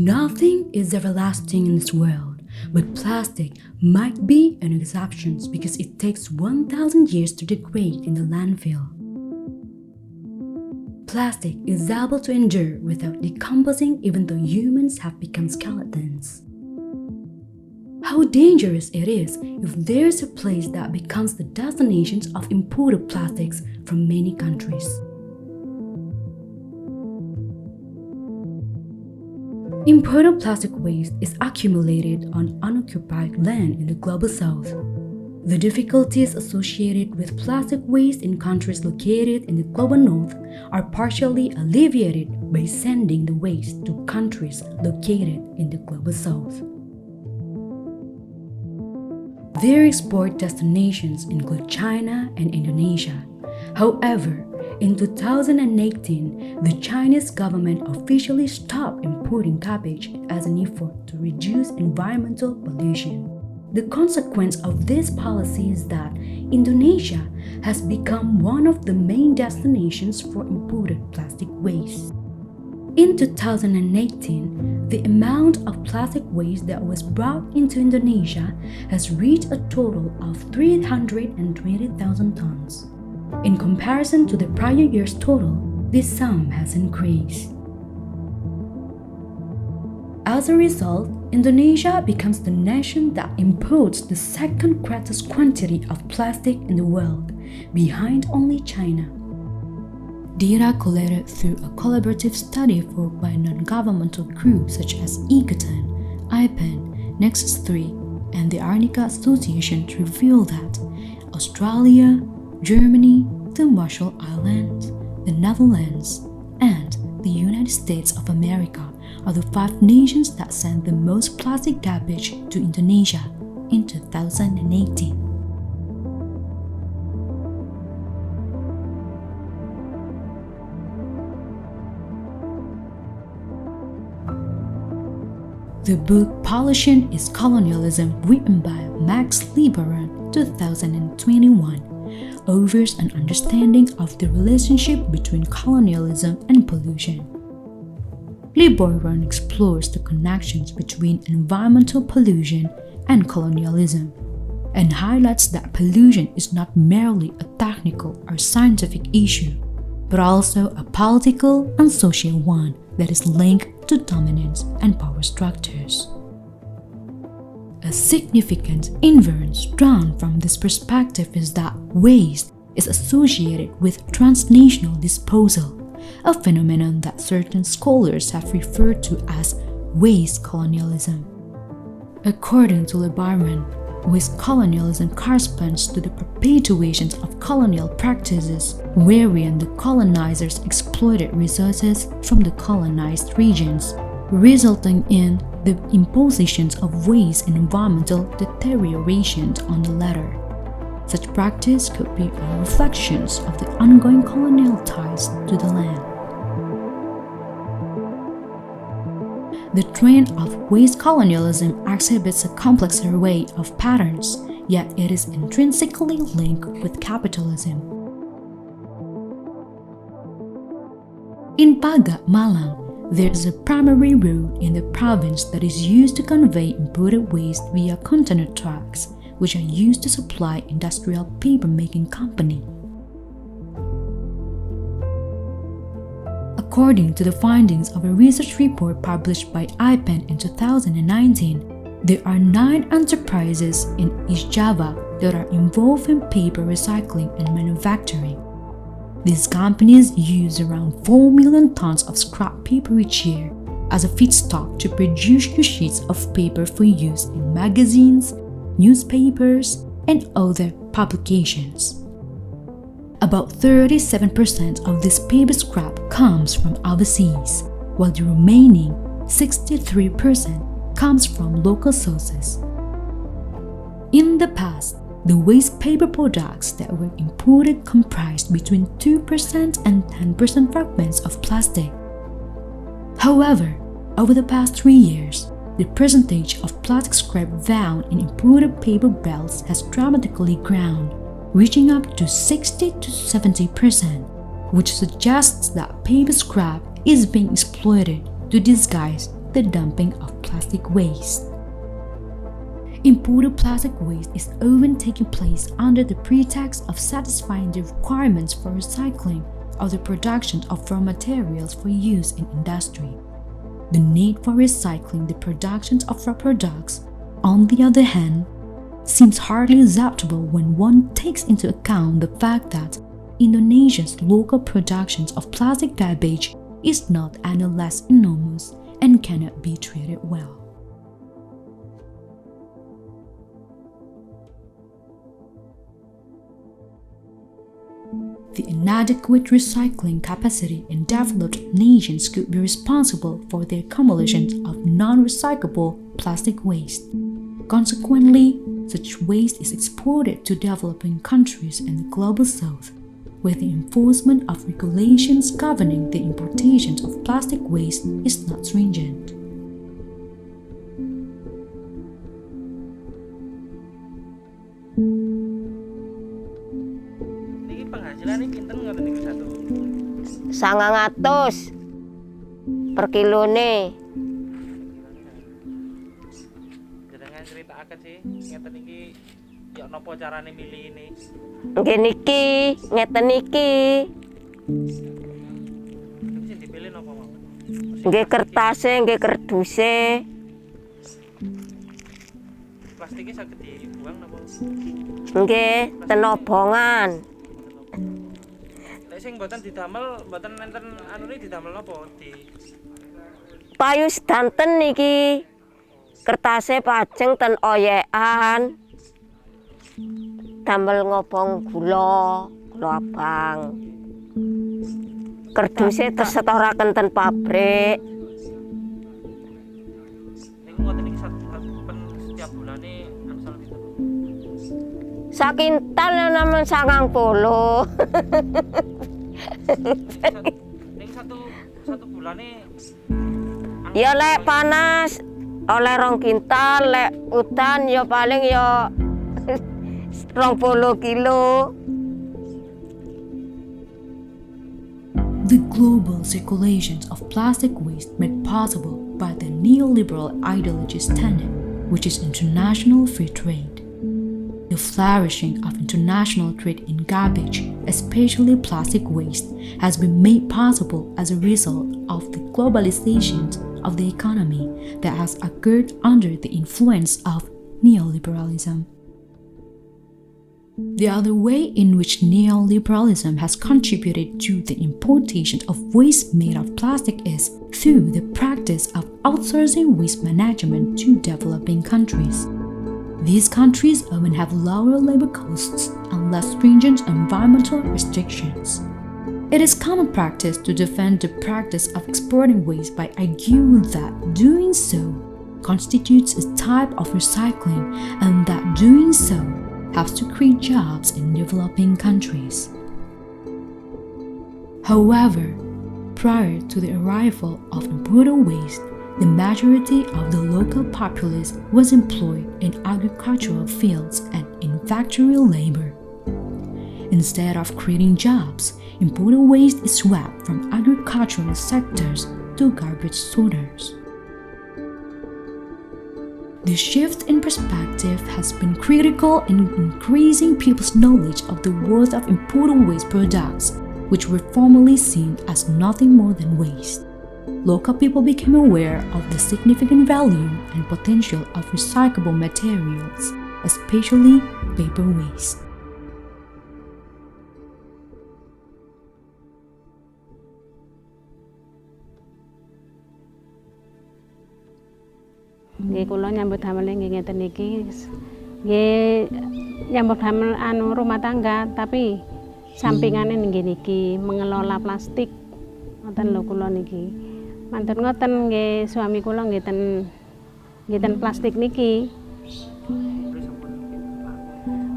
Nothing is everlasting in this world, but plastic might be an exception because it takes 1,000 years to degrade in the landfill. Plastic is able to endure without decomposing even though humans have become skeletons. How dangerous it is if there's a place that becomes the destination of imported plastics from many countries. Imported plastic waste is accumulated on unoccupied land in the global south. The difficulties associated with plastic waste in countries located in the global north are partially alleviated by sending the waste to countries located in the global south. Their export destinations include China and Indonesia. However, in 2018, the Chinese government officially stopped importing garbage as an effort to reduce environmental pollution. The consequence of this policy is that Indonesia has become one of the main destinations for imported plastic waste. In 2018, the amount of plastic waste that was brought into Indonesia has reached a total of 320,000 tons. In comparison to the prior year's total, this sum has increased. As a result, Indonesia becomes the nation that imports the second greatest quantity of plastic in the world, behind only China. Data collated through a collaborative study formed by non-governmental groups such as SEAJUNCTION, IPAN, Nexus 3, and the Arnica Association reveal that Australia, Germany, the Marshall Islands, the Netherlands, and the United States of America are the 5 nations that sent the most plastic garbage to Indonesia in 2018. The book Pollution is Colonialism, written by Max Lieberman, 2021, offers an understanding of the relationship between colonialism and pollution. Lieberman explores the connections between environmental pollution and colonialism, and highlights that pollution is not merely a technical or scientific issue, but also a political and social one that is linked to dominance and power structures. A significant inference drawn from this perspective is that waste is associated with transnational disposal, a phenomenon that certain scholars have referred to as waste colonialism. According to Lieberman, waste colonialism corresponds to the perpetuation of colonial practices wherein the colonizers exploited resources from the colonized regions, resulting in the impositions of waste and environmental deterioration on the latter. Such practice could be a reflection of the ongoing colonial ties to the land. The trend of waste colonialism exhibits a complex array of patterns, yet it is intrinsically linked with capitalism. In Paga, Malang, there is a primary road in the province that is used to convey imported waste via container trucks, which are used to supply industrial paper-making company. According to the findings of a research report published by IPAN in 2019, there are 9 enterprises in East Java that are involved in paper recycling and manufacturing. These companies use around 4 million tons of scrap paper each year as a feedstock to produce new sheets of paper for use in magazines, newspapers, and other publications. About 37% of this paper scrap comes from overseas, while the remaining 63% comes from local sources. In the past, the waste paper products that were imported comprised between 2% and 10% fragments of plastic. However, over the past 3 years, the percentage of plastic scrap found in imported paper belts has dramatically grown, reaching up to 60 to 70%, which suggests that paper scrap is being exploited to disguise the dumping of plastic waste. Imported plastic waste is often taking place under the pretext of satisfying the requirements for recycling or the production of raw materials for use in industry. The need for recycling the production of raw products, on the other hand, seems hardly acceptable when one takes into account the fact that Indonesia's local production of plastic garbage is not any less enormous and cannot be treated well. The inadequate recycling capacity in developed nations could be responsible for the accumulation of non-recyclable plastic waste. Consequently, such waste is exported to developing countries in the global south, where the enforcement of regulations governing the importation of plastic waste is not stringent. Sangangatus per kilone. Jenengan critakaken sih ngeten iki ya napa carane milih ini? Nggih niki, ngeten niki. Sing dipilih napa mawon? Nggih kertase, nggih kerduse. Plastiknya saged dibuang napa? Nggih, ten obongan. Nek sing mboten didamel, mboten enten anune didamel napa? Payu sedanten niki. Kertase pajeng ten oyekan. Damel ngobong gula abang. Kerduse tersetoraken ten pabrik. Niku ngoten iki setiap bulane angsal pinten? Sakintal namen 90. Ning satu bulane Ya lek panas oleh 2 kintal, lek udan ya paling ya 20 kilo. The global circulation of plastic waste made possible by the neoliberal ideology standard, which is international free trade. The flourishing of international trade in garbage, especially plastic waste, has been made possible as a result of the globalization of the economy that has occurred under the influence of neoliberalism. The other way in which neoliberalism has contributed to the importation of waste made of plastic is through the practice of outsourcing waste management to developing countries. These countries often have lower labor costs and less stringent environmental restrictions. It is common practice to defend the practice of exporting waste by arguing that doing so constitutes a type of recycling and that doing so helps to create jobs in developing countries. However, prior to the arrival of imported waste, the majority of the local populace was employed in agricultural fields and in factory labor. Instead of creating jobs, imported waste is swept from agricultural sectors to garbage sorters. The shift in perspective has been critical in increasing people's knowledge of the worth of imported waste products, which were formerly seen as nothing more than waste. Local people became aware of the significant value and potential of recyclable materials, especially paper waste. Nggih kula nyambut damel nggih ngeten iki. Nggih nyambut damel rumah tangga tapi sampingane nggih niki mengelola plastik. Ngoten lho kula niki. Mantun ngoten nggih suami kula nggih ten plastik niki.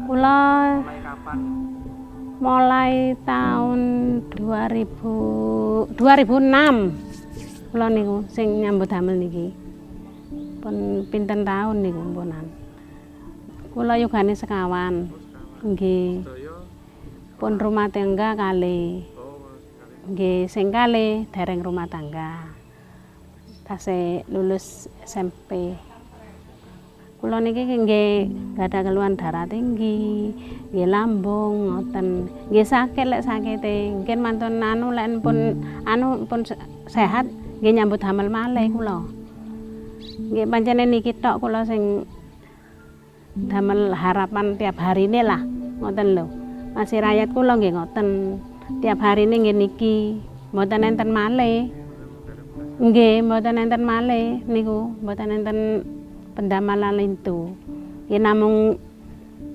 Kula mulai tahun 2006 kula niku sing nyambut damel niki. Pun pinten tahun niku mpunan. Kula yogane sekawan. Nggih. Pun rumah tangga kalih. Nggih, sing kalih dereng rumah tangga. Tasih lulus SMP. Kula niki nggih gadah keluhan darah tinggi, nggih lambung ngoten. Nggih sakit lek sakite, mungkin mantun lek pun sehat nggih nyambut damel malih kula. Nggih pancene niki tok kula sing damel harapan tiap harine lah, ngoten lho. Masih rakyat kula nggih ngoten. Tiap harine nggih niki mboten enten malih. Nggih, mboten enten malih niku, mboten enten pendamalan lintu. Ya namung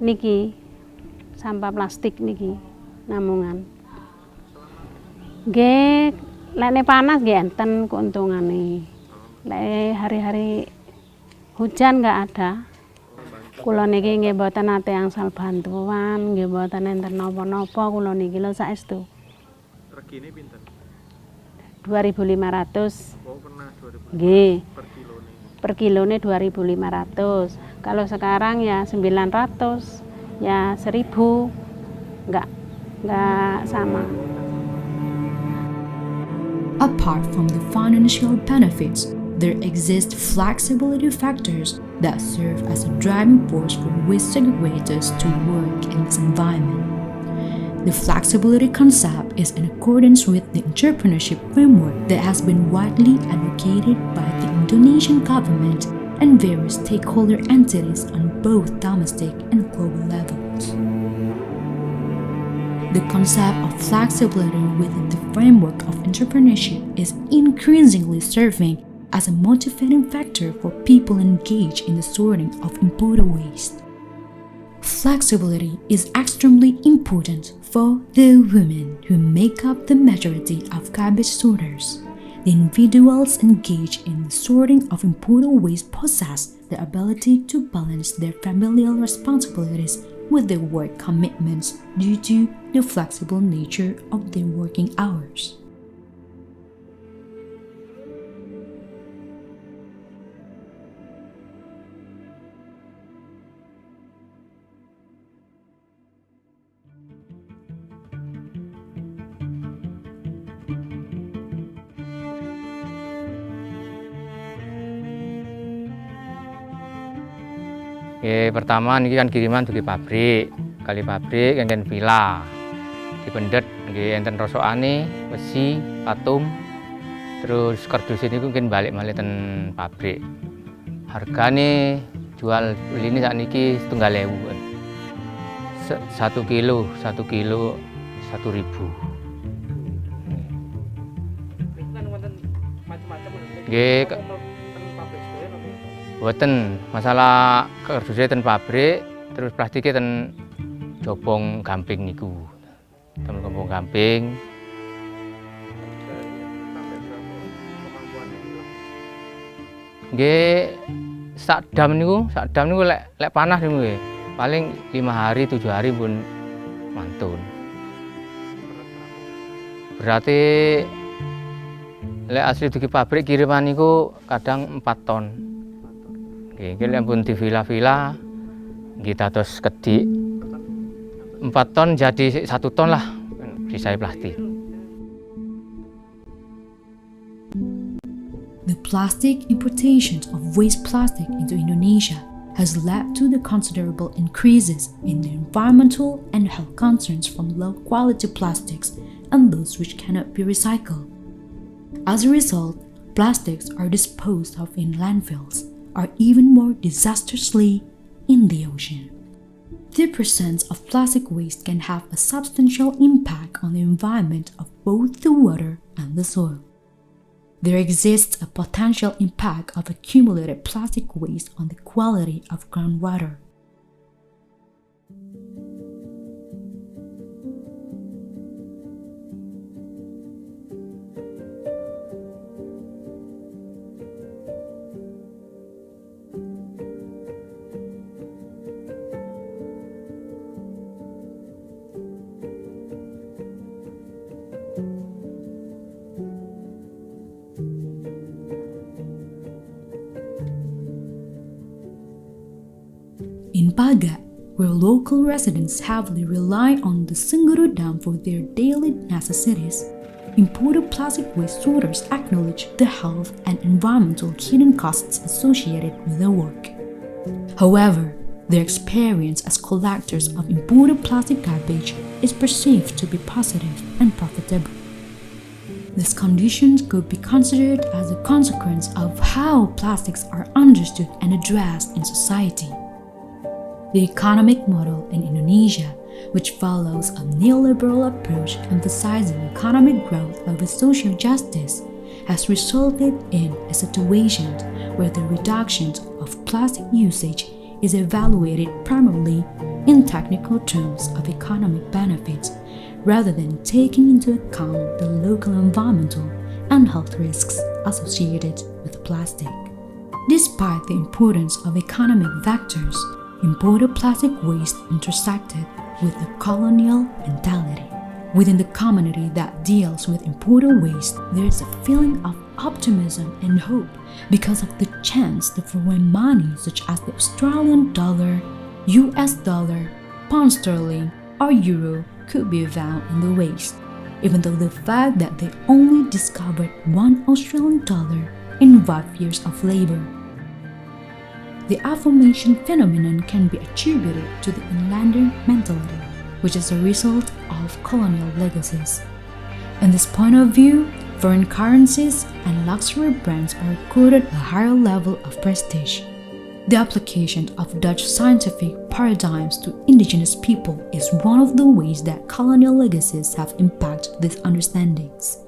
niki sampah plastik niki namungan. Nggih, lek panas nggih enten keuntungane. Lek hari-hari hujan nggak ada. Kula niki nggih mboten nate angsal bantuan, nggih mboten enten napa-napa kula niki lho saestu. Regine pinten? 2.500. Oh, pernah 2.500. Nggih. Per kilone. Per kilone 2.500. Kalau sekarang ya 900, ya 1.000. Enggak sama. Apart from the financial benefits, there exist flexibility factors that serve as a driving force for waste segregators to work in this environment. The flexibility concept is in accordance with the entrepreneurship framework that has been widely advocated by the Indonesian government and various stakeholder entities on both domestic and global levels. The concept of flexibility within the framework of entrepreneurship is increasingly serving as a motivating factor for people engaged in the sorting of imported waste. Flexibility is extremely important for the women who make up the majority of garbage sorters. The individuals engaged in the sorting of imported waste possess the ability to balance their familial responsibilities with their work commitments due to the flexible nature of their working hours. Pertama niki kan kiriman dugi pabrik, kali pabrik enten villa. Dipendet nggih enten rosokane, besi, patung. Terus kardus niku mungkin balik malih ten pabrik. Hargane jual beli ini sakniki 7.000. 1 kilo 1.000. Kan wonten macam-macam Nggih. Boten masalah kardusnya ten pabrik, terus plastiknya ten jobong gamping niku. Ten jobong gamping. Nggih sak dam niku lek panas niku nggih. Paling 5 hari 7 hari pun mantun. Berarti lek asli dugi pabrik kiriman niku kadang 4 ton. Nggih, pun di villa-villa kita terus kedik 4 ton jadi 1 ton lah sisa plastik. The plastic importations of waste plastic into Indonesia has led to the considerable increases in the environmental and health concerns from low-quality plastics and those which cannot be recycled. As a result, plastics are disposed of in landfills, or even more disastrously, in the ocean. The presence of plastic waste can have a substantial impact on the environment of both the water and the soil. there exists a potential impact of accumulated plastic waste on the quality of groundwater. In Baga, where local residents heavily rely on the Senguru Dam for their daily necessities, imported plastic waste sorters acknowledge the health and environmental hidden costs associated with their work. However, their experience as collectors of imported plastic garbage is perceived to be positive and profitable. These conditions could be considered as a consequence of how plastics are understood and addressed in society. The economic model in Indonesia, which follows a neoliberal approach emphasizing economic growth over social justice, has resulted in a situation where the reduction of plastic usage is evaluated primarily in technical terms of economic benefits, rather than taking into account the local environmental and health risks associated with plastic. Despite the importance of economic vectors, imported plastic waste intersected with the colonial mentality. Within the community that deals with imported waste, there is a feeling of optimism and hope because of the chance that foreign money such as the Australian dollar, US dollar, pound sterling, or euro could be found in the waste, even though the fact that they only discovered $1 Australian in 5 years of labor. The aforementioned phenomenon can be attributed to the inlander mentality, which is a result of colonial legacies. In this point of view, foreign currencies and luxury brands are accorded a higher level of prestige. The application of Dutch scientific paradigms to indigenous people is one of the ways that colonial legacies have impacted these understandings.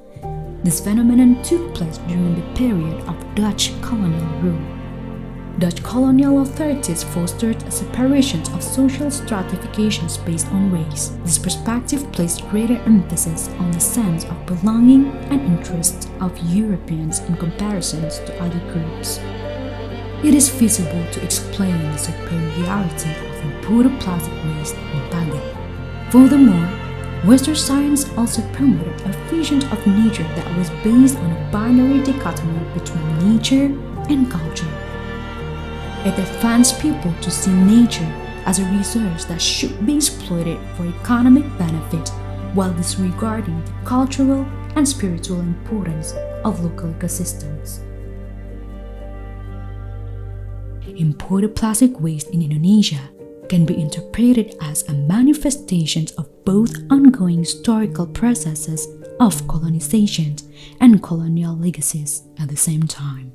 This phenomenon took place during the period of Dutch colonial rule. Dutch colonial authorities fostered a separation of social stratifications based on race. This perspective placed greater emphasis on the sense of belonging and interests of Europeans in comparison to other groups. It is feasible to explain the superiority of imported plastic waste in Baga. Furthermore, Western science also promoted a vision of nature that was based on a binary dichotomy between nature and culture. It advanced people to see nature as a resource that should be exploited for economic benefit while disregarding the cultural and spiritual importance of local ecosystems. Imported plastic waste in Indonesia can be interpreted as a manifestation of both ongoing historical processes of colonization and colonial legacies at the same time.